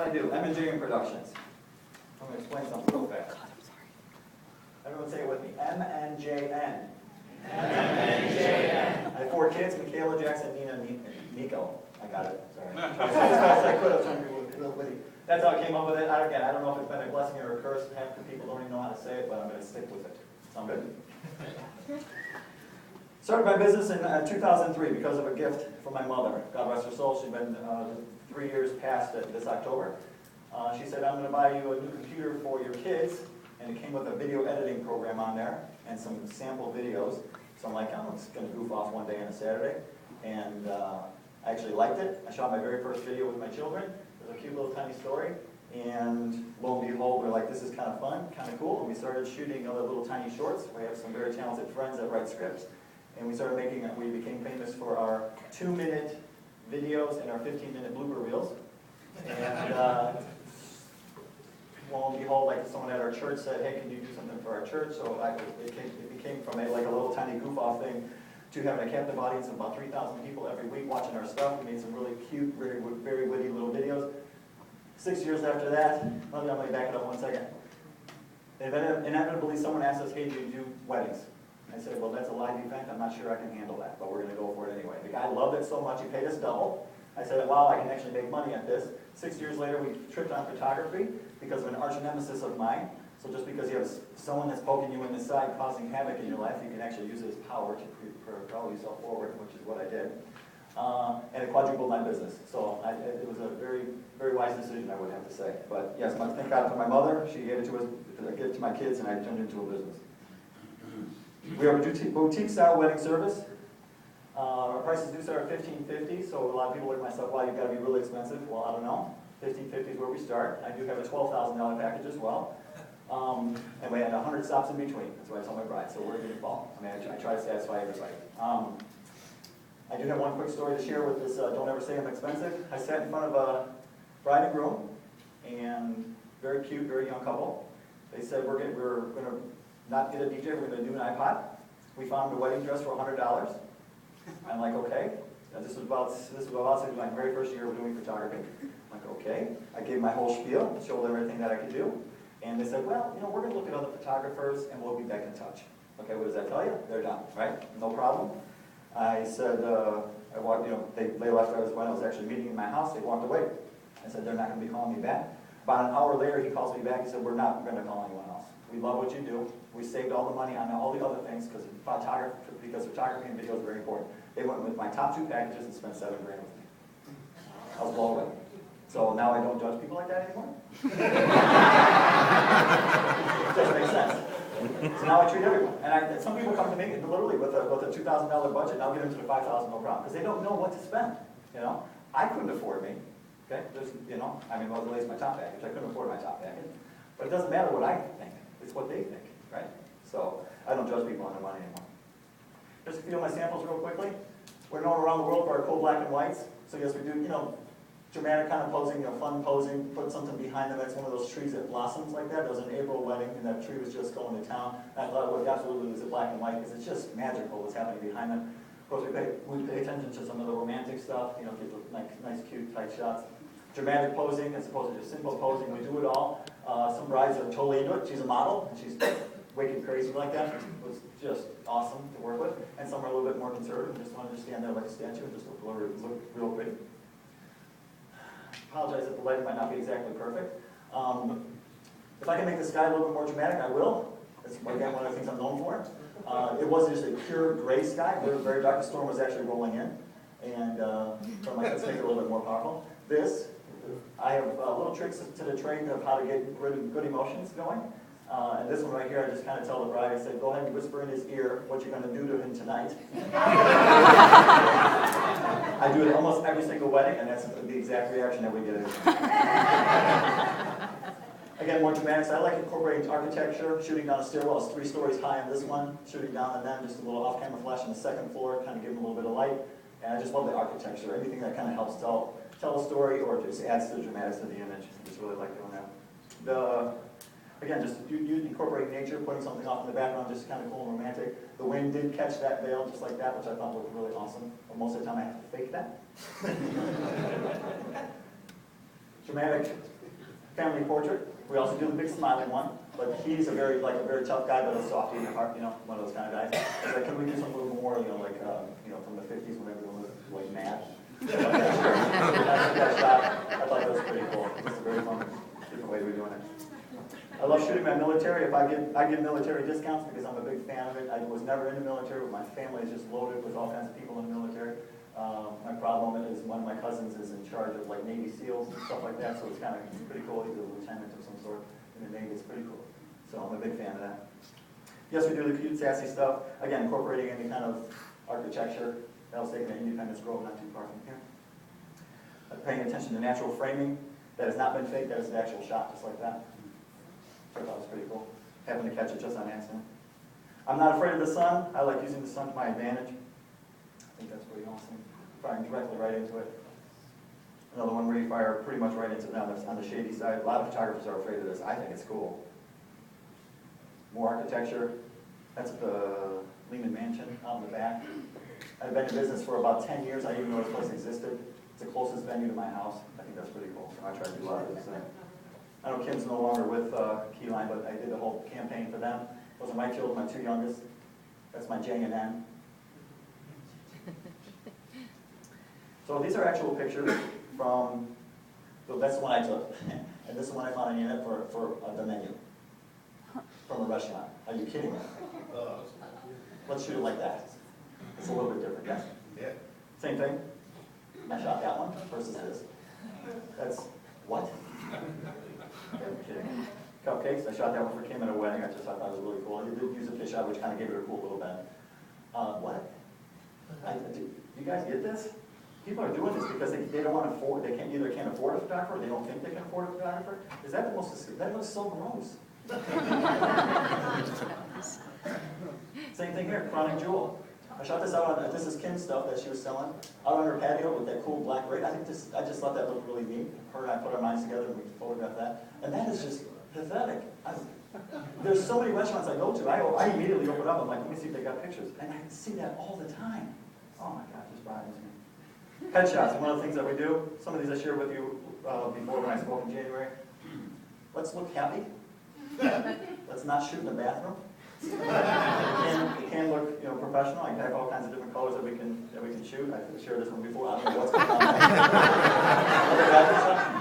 I do, M&J Productions. I'm going to explain something real fast. Everyone say it with me. M-N-J-N. M-N-J-N. I have 4 kids, Michaela, Jackson, Nina, Nico. I got it, sorry. As fast as I could, I was trying to be real witty. That's how I came up with it. Again, I don't know if it's been a blessing or a curse. Half the people don't even know how to say it, but I'm going to stick with it. Sound good? Started my business in 2003 because of a gift from my mother. God rest her soul. She's been 3 years past it this October. She said, I'm going to buy you a new computer for your kids. And it came with a video editing program on there and some sample videos. So I'm like, I'm just going to goof off one day on a Saturday. And I actually liked it. I shot my very first video with my children. It was a cute little tiny story. And lo and behold, we're like, this is kind of fun, kind of cool. And we started shooting other little tiny shorts. We have some very talented friends that write scripts. And we started making it. We became famous for our 2-minute videos and our 15-minute blooper reels. And lo and behold, like someone at our church said, hey, can you do something for our church? So it became from like a little tiny goof-off thing to having a captive audience of about 3,000 people every week watching our stuff. We made some really cute, very witty little videos. 6 years after that, let me back it up 1 second. Inevitably, someone asked us, hey, do you do weddings? I said, well, that's a live event. I'm not sure I can handle that, but we're going to go for it anyway. The guy loved it so much, he paid us double. I said, wow, I can actually make money at this. 6 years later, we tripped on photography because of an arch nemesis of mine. So just because you have someone that's poking you in the side, causing havoc in your life, you can actually use it as power to propel yourself forward, which is what I did. And it quadrupled my business. So it was a very wise decision, I would have to say. But yes, thank God for my mother. She gave it to us, I gave it to my kids, and I turned it into a business. We have a boutique-style wedding service. Our prices do start at $15.50, so a lot of people look at myself, wow, you've got to be really expensive. Well, I don't know. $15.50 is where we start. I do have a $12,000 package as well. And we had 100 stops in between. That's what I tell my bride, so we're going to fall. I mean, I try to satisfy everybody. I do have one quick story to share with this, don't ever say I'm expensive. I sat in front of a bride and groom, and very cute, very young couple. They said, we're going to not get a DJ, we're going to do an iPod. We found a wedding dress for $100. I'm like, okay. This was about my very first year of doing photography. I'm like, okay. I gave my whole spiel, showed them everything that I could do. And they said, well, we're going to look at other photographers and we'll be back in touch. Okay, what does that tell you? They're done, right? No problem. I said, I walked, they left when I was actually meeting in my house. They walked away. I said, they're not going to be calling me back. About an hour later, he calls me back. He said, we're not going to call anyone else. We love what you do. We saved all the money on all the other things because photography and video is very important. They went with my top 2 packages and spent $7 grand with me. I was blown away. So now I don't judge people like that anymore. It doesn't make sense. So now I treat everyone. And some people come to me literally with a $2,000 budget, and I'll get them to the $5,000 no problem, because they don't know what to spend. I couldn't afford me. Okay, well, at least my top package. I couldn't afford my top package. But it doesn't matter what I think. It's what they think, right? So I don't judge people on their money anymore. Just a few of my samples real quickly. We're known around the world for our cool black and whites. So yes, we do, dramatic kind of posing, fun posing, put something behind them. That's one of those trees that blossoms like that. There was an April wedding, and that tree was just going to town. And I thought it would absolutely was black and white because it's just magical what's happening behind them. Of course, we pay attention to some of the romantic stuff, get the nice, cute, tight shots. Dramatic posing as opposed to just simple posing. We do it all. Some brides are totally into it. She's a model, and she's wicked crazy like that. It was just awesome to work with. And some are a little bit more conservative and just want to just stand there like a statue and just look real pretty. Apologize if the lighting might not be exactly perfect. If I can make the sky a little bit more dramatic, I will. That's, again, one of the things I'm known for. It wasn't just a pure gray sky. It was very dark. The storm was actually rolling in. And so I'm like, let's make it a little bit more powerful. I have little tricks to the trade of how to get good emotions going. And this one right here, I just kind of tell the bride, I said, go ahead and whisper in his ear what you're going to do to him tonight. I do it almost every single wedding, and that's the exact reaction that we get. Again, more dramatic. So I like incorporating architecture, shooting down a stairwell. It's 3 stories high on this one, shooting down on them, just a little off-camera flash on the 2nd floor, kind of give them a little bit of light. And I just love the architecture, anything that kind of helps tell a story or just adds to the dramatics of the image. I just really like doing that. Again, just you incorporate nature, putting something off in the background, just kind of cool and romantic. The wind did catch that veil just like that, which I thought looked really awesome. But most of the time I have to fake that. dramatic family portrait. We also do the big smiling one, but he's a very tough guy, but a softy in the heart, one of those kind of guys. It's like, can we do something a little more, from the 50s when everyone was like mad? That shot, I thought that was pretty cool. It's a very fun, different way of doing it. I love shooting my military. I give military discounts because I'm a big fan of it. I was never in the military, but my family is just loaded with all kinds of people in the military. My problem is one of my cousins is in charge of like Navy SEALs and stuff like that, so it's kind of pretty cool. He's a lieutenant of some sort in the Navy. It's pretty cool. So I'm a big fan of that. Yes, we do the cute, sassy stuff. Again, incorporating any kind of architecture. That was taken at Independence Grove, not too far from here. Paying attention to natural framing. That has not been faked. That is an actual shot, just like that. So I thought it was pretty cool. Happened to catch it just on accident. I'm not afraid of the sun. I like using the sun to my advantage. I think that's pretty awesome. Firing directly right into it. Another one where you fire pretty much right into them. That's on the shady side. A lot of photographers are afraid of this. I think it's cool. More architecture. That's the Lehman Mansion out in the back. I've been in business for about 10 years. I didn't even know this place existed. It's the closest venue to my house. I think that's pretty cool. So I try to do a lot of this. I know Kim's no longer with Keyline, but I did the whole campaign for them. Those are my children, my two youngest. That's my J and N. So these are actual pictures from, so that's the one I took. And this is the one I found on the internet for the menu. From a restaurant. Are you kidding me? Let's shoot it like that. It's a little bit different, yes? Yeah. Same thing. I shot that one versus this. That's, what? I'm kidding. Cupcakes. I shot that one for Kim at a wedding. I just thought that was really cool. I did use a fish eye, which kind of gave it a cool little bend. What? Do you guys get this? People are doing this because they don't want to afford, they either can't afford a photographer or they don't think they can afford a photographer. Is that the most, that looks so gross. Same thing here, Chronic Jewel. I shot this out on, this is Kim's stuff that she was selling, out on her patio with that cool black braid. I just thought that looked really neat. Her and I put our minds together and we photographed that. And that is just pathetic. There's so many restaurants I go to, I immediately open up, I'm like, let me see if they got pictures. And I see that all the time. Oh my God, it just bothers me. Headshots, one of the things that we do. Some of these I shared with you before when I spoke in January. Let's look happy. Let's not shoot in the bathroom. It can look, professional. I have all kinds of different colors that we can shoot. I've shared this one before. I don't know what's going on there.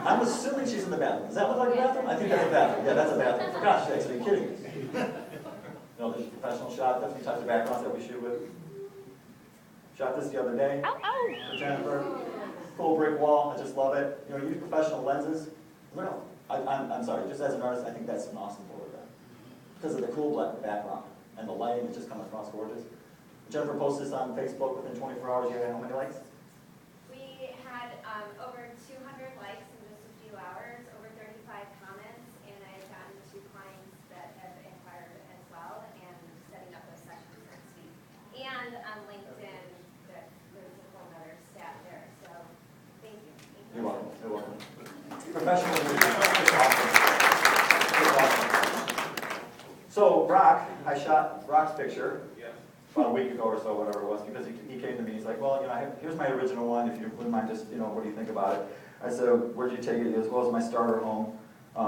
I'm assuming she's in the bathroom. Does that look like a bathroom? I think that's a bathroom. Yeah, that's a bathroom. For gosh sakes, are you kidding me? There's a professional shot, different types of backgrounds that we shoot with. Shot this the other day for Jennifer. Full brick wall. I just love it. Use professional lenses. No, I'm sorry. Just as an artist, I think that's an awesome photograph because of the cool black background and the lighting that just comes across gorgeous. Jennifer posted this on Facebook within 24 hours. You had how many likes? We had over 200 likes in just a few hours, over 35 comments, and I've gotten 2 clients that have inquired as well, and setting up those sessions next week. And on LinkedIn, there's a whole other stat there. So thank you. You're welcome. You're welcome. Professional. It's awesome. It's awesome. So Brock, I shot Brock's picture about a week ago or so, whatever it was, because he came to me. He's like, well, here's my original one. If you wouldn't mind, just what do you think about it? I said, where'd you take it? He goes, well, it's my starter home. I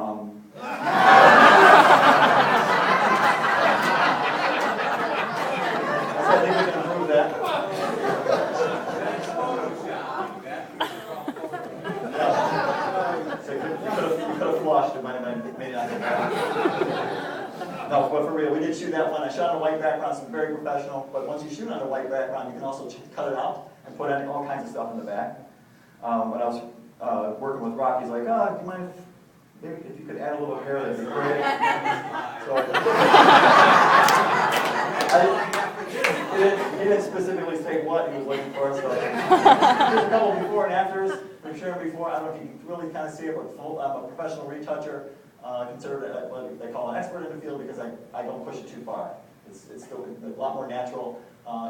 think we can improve that. So you could have flushed. It might have made it not get bad. No, but for real, we did shoot that one. I shot on a white background, so very professional. But once you shoot on a white background, you can also cut it out and put all kinds of stuff in the back. When I was working with Rock, he's like, do you mind if you could add a little hair, that'd be great. So he didn't specifically say what he was looking for. So there's a couple before and afters. I'm sure before, I don't know if you can really kind of see it, but I'm a professional retoucher. Considered what they call an expert in the field because I don't push it too far. It's still a lot more natural.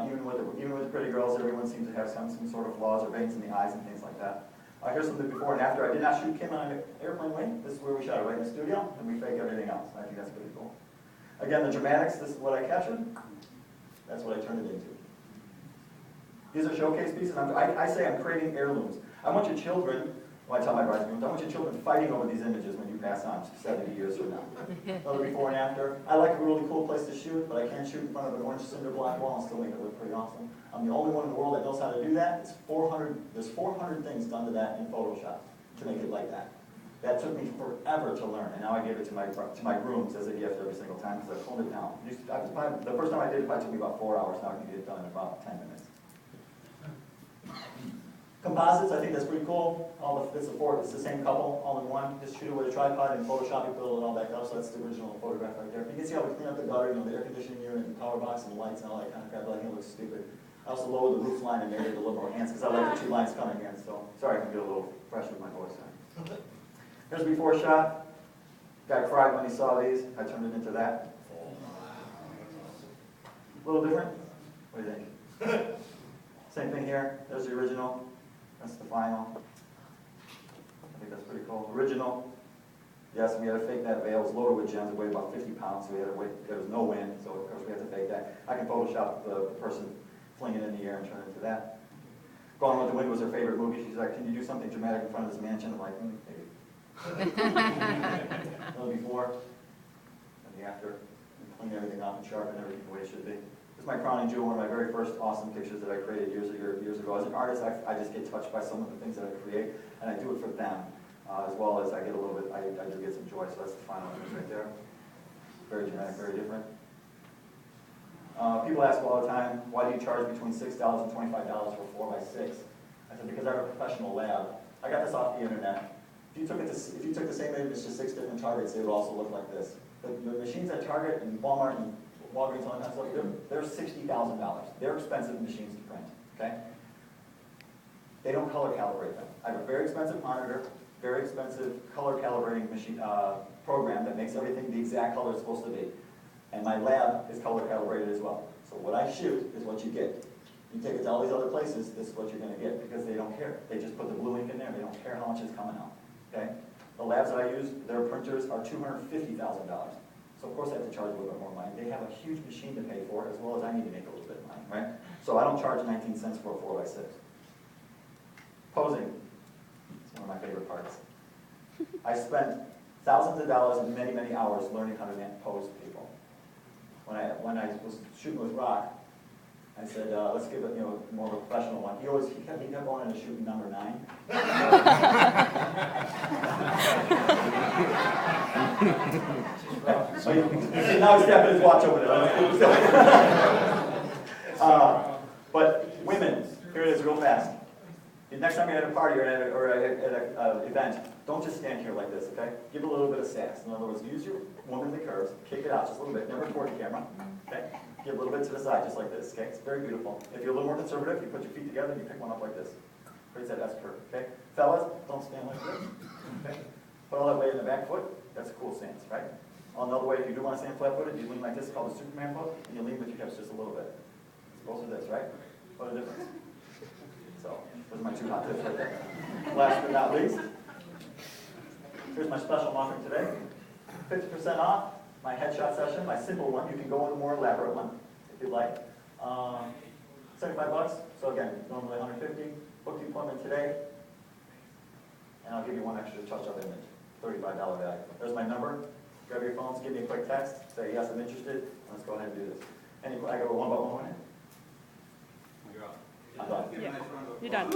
Even with the pretty girls, everyone seems to have some sort of flaws or veins in the eyes and things like that. Here's something before and after. I did not shoot Kim on an airplane wing. This is where we shot it, right in the studio, and we fake everything else. I think that's pretty cool. Again, the dramatics, this is what I captured. That's what I turned it into. These are showcase pieces. I say I'm creating heirlooms. I want your children Well, I tell my brides, don't want your children fighting over these images when you pass on 70 years from now. Another before and after. I like a really cool place to shoot, but I can't shoot in front of an orange cinder block wall and still make it look pretty awesome. I'm the only one in the world that knows how to do that. There's 400 things done to that in Photoshop to make it like that. That took me forever to learn, and now I give it to my grooms as a gift every single time because I've honed it down. The first time I did it probably took me about 4 hours. Now I can get it done in about 10 minutes. Composites, I think that's pretty cool. It's the same couple, all in one. Just shoot it with a tripod and Photoshop it, build it all back up. So that's the original photograph right there. You can see how we clean up the gutter, the air conditioning unit, and power box, and lights, and all that kind of crap. I think it looks stupid. I also lowered the roof line and made it a little more hands because I like the two lines coming in. So sorry, I can get a little fresh with my voice. Here's a before shot. Guy cried when he saw these. I turned it into that. A little different? What do you think? Same thing here. There's the original. That's the final. I think that's pretty cool. Original. Yes, we had to fake that veil. It was loaded with gems. It weighed about 50 pounds, so we had to wait. There was no wind, so of course we had to fake that. I can Photoshop the person flinging it in the air and turn it into that. Gone with the Wind was her favorite movie. She's like, can you do something dramatic in front of this mansion? I'm like, maybe. A little before and the after. And clean everything up and sharpen everything the way it should be. This is my crowning jewel, one of my very first awesome pictures that I created years ago. As an artist, I just get touched by some of the things that I create, and I do it for them, as well as I get a little bit, I do get some joy, so that's the final image right there. Very dramatic, very different. People ask all the time, why do you charge between $6 and $25 for 4x6? I said, because I have a professional lab. I got this off the internet. If you took the same image to 6 different targets, it would also look like this. The machines at Target and Walmart and Walgreens, all that kind of stuff, they're $60,000. They're expensive machines to print, okay? They don't color calibrate them. I have a very expensive monitor, very expensive color calibrating machine program that makes everything the exact color it's supposed to be. And my lab is color calibrated as well. So what I shoot is what you get. You take it to all these other places, this is what you're going to get because they don't care. They just put the blue ink in there. They don't care how much is coming out. Okay? The labs that I use, their printers are $250,000. So of course I have to charge a little bit more money. They have a huge machine to pay for as well as I need to make a little bit of money, right? So I don't charge 19 cents for a 4x6. Posing. It's one of my favorite parts. I spent thousands of dollars and many, many hours learning how to pose people. When I was shooting with Rock, I said, let's give it, more of a professional one. He kept wanting to shoot number 9. Now he's tapping his watch over there. But women, here it is real fast. Next time you're at a party or at an event, don't just stand here like this, okay? Give a little bit of sass. In other words, use your womanly curves, kick it out just a little bit, never toward the camera, okay? Give a little bit to the side, just like this, okay? It's very beautiful. If you're a little more conservative, you put your feet together and you pick one up like this. Creates that S curve, okay? Fellas, don't stand like this, okay? Put all that weight in the back foot, that's a cool stance, right? Another way, if you do want to stand flat-footed, you lean like this, called the Superman pose, and you lean with your hips just a little bit. Both of this, right? What a difference. So, those are my 2 hot tips right there. Last but not least, here's my special offering today. 50% off my headshot session, my simple one. You can go on a more elaborate one if you'd like. $75. So again, normally $150. Book the appointment today, and I'll give you one extra touch-up image. $35 value. There's my number. Grab your phones, give me a quick text, say yes, I'm interested, and let's go ahead and do this. I got one by one. I'm done. Yeah. You're done.